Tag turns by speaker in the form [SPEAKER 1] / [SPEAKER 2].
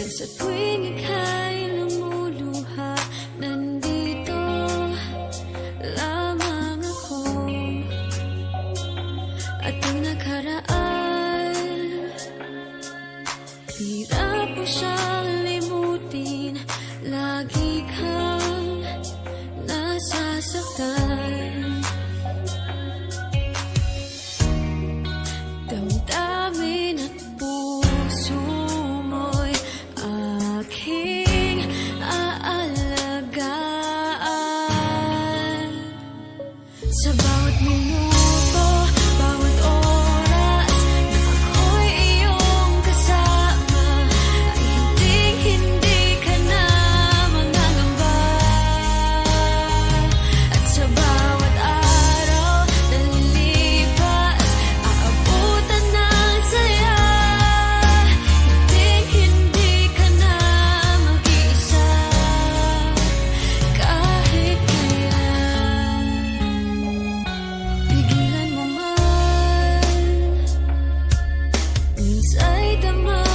[SPEAKER 1] Sa tuwing ika'y lumuluha, nandito lamang ako. At ang nakaraan, hirap mo siyang limutin. Lagi kang nasasaktan. Damdamin at puso mo'y aking aalagaan. Sa bawat minuto, bawat oras na ako'y iyong kasama, ay hinding-hindi ka na mangangamba. At sa bawat araw na lilipas, aabutan ng saya. Hinding-hindi ka na mag-iisa kahit kailan. Pigilan mo man, minsa'y tama.